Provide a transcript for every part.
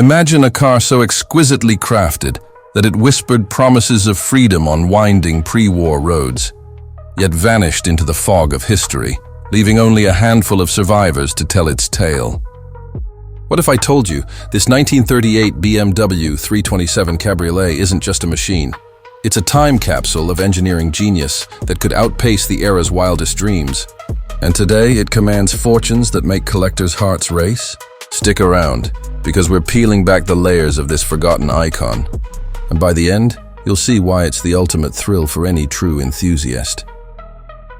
Imagine a car so exquisitely crafted that it whispered promises of freedom on winding pre-war roads, yet vanished into the fog of history, leaving only a handful of survivors to tell its tale. What if I told you this 1938 BMW 327 Cabriolet isn't just a machine? It's a time capsule of engineering genius that could outpace the era's wildest dreams. And today it commands fortunes that make collectors' hearts race? Stick around, because we're peeling back the layers of this forgotten icon. And by the end, you'll see why it's the ultimate thrill for any true enthusiast.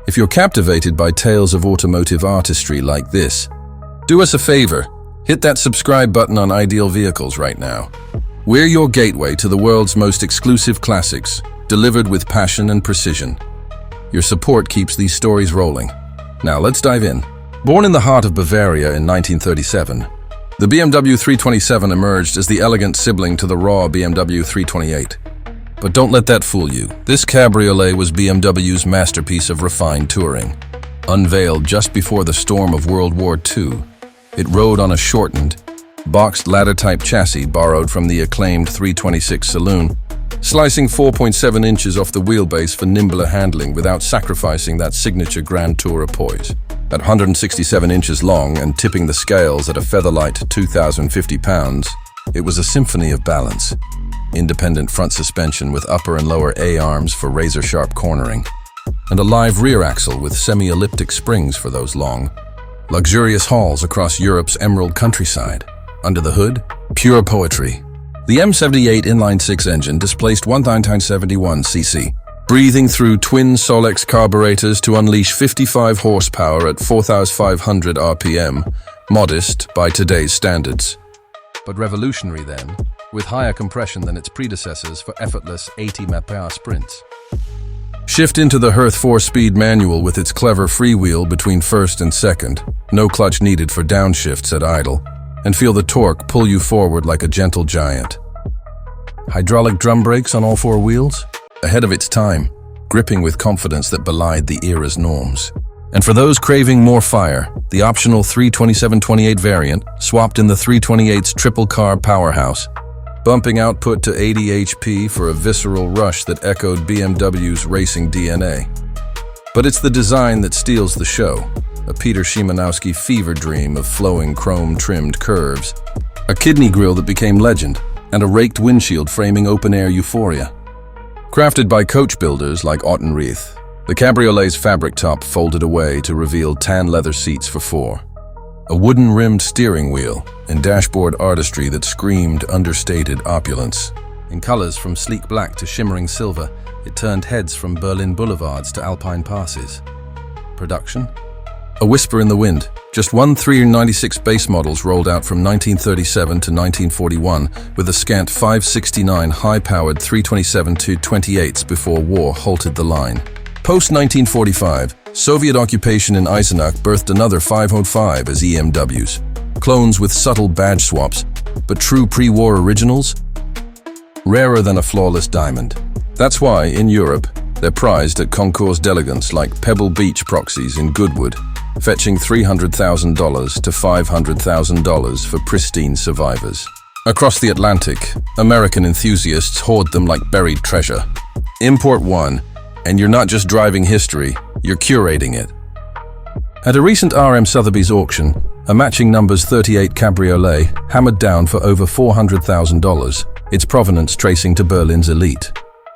If you're captivated by tales of automotive artistry like this, do us a favor. Hit that subscribe button on Ideal Vehicles right now. We're your gateway to the world's most exclusive classics, delivered with passion and precision. Your support keeps these stories rolling. Now let's dive in. Born in the heart of Bavaria in 1937, the BMW 327 emerged as the elegant sibling to the raw BMW 328. But don't let that fool you. This cabriolet was BMW's masterpiece of refined touring. Unveiled just before the storm of World War II, it rode on a shortened, boxed ladder-type chassis borrowed from the acclaimed 326 saloon, slicing 4.7 inches off the wheelbase for nimbler handling without sacrificing that signature Grand Tourer poise. At 167 inches long and tipping the scales at a featherlight 2,050 pounds, it was a symphony of balance. Independent front suspension with upper and lower A-arms for razor-sharp cornering, and a live rear axle with semi-elliptic springs for those long, luxurious hauls across Europe's emerald countryside. Under the hood, pure poetry. The M78 inline-six engine displaced 1,971 cc, breathing through twin Solex carburetors to unleash 55 horsepower at 4,500 RPM, modest by today's standards. But revolutionary then, with higher compression than its predecessors for effortless 80 mph sprints. Shift into the Hearth 4-speed manual with its clever freewheel between first and second, no clutch needed for downshifts at idle, and feel the torque pull you forward like a gentle giant. Hydraulic drum brakes on all four wheels? Ahead of its time, gripping with confidence that belied the era's norms. And for those craving more fire, the optional 327/28 variant swapped in the 328's triple-carb powerhouse, bumping output to 80 HP for a visceral rush that echoed BMW's racing DNA. But it's the design that steals the show, a Peter Szymanowski fever dream of flowing chrome-trimmed curves, a kidney grille that became legend, and a raked windshield framing open-air euphoria. Crafted by coach builders like Art Deco, the Cabriolet's fabric top folded away to reveal tan leather seats for four, a wooden-rimmed steering wheel, and dashboard artistry that screamed understated opulence. In colors from sleek black to shimmering silver, it turned heads from Berlin boulevards to Alpine passes. Production? A whisper in the wind. Just 396 base models rolled out from 1937 to 1941, with a scant 569 high-powered 327/28s before war halted the line. Post-1945, Soviet occupation in Eisenach birthed another 505 as EMWs. Clones with subtle badge swaps, but true pre-war originals? Rarer than a flawless diamond. That's why, in Europe, they're prized at concours d'elegance like Pebble Beach proxies in Goodwood, fetching $300,000 to $500,000 for pristine survivors. Across the Atlantic, American enthusiasts hoard them like buried treasure. Import one, and you're not just driving history, you're curating it. At a recent RM Sotheby's auction, a matching numbers 38 Cabriolet hammered down for over $400,000, its provenance tracing to Berlin's elite.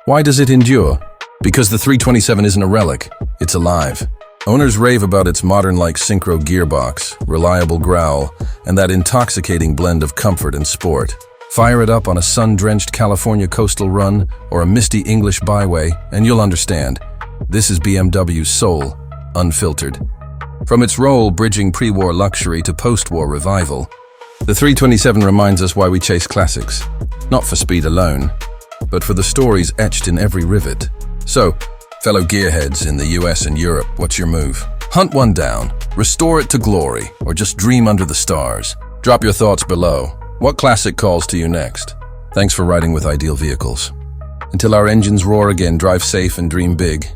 Why does it endure? Because the 327 isn't a relic, it's alive. Owners rave about its modern-like synchro gearbox, reliable growl, and that intoxicating blend of comfort and sport. Fire it up on a sun-drenched California coastal run or a misty English byway, and you'll understand. This is BMW's soul, unfiltered. From its role bridging pre-war luxury to post-war revival, the 327 reminds us why we chase classics. Not for speed alone, but for the stories etched in every rivet. So, fellow gearheads in the US and Europe, what's your move? Hunt one down, restore it to glory, or just dream under the stars. Drop your thoughts below. What classic calls to you next? Thanks for riding with Ideal Vehicles. Until our engines roar again, drive safe and dream big.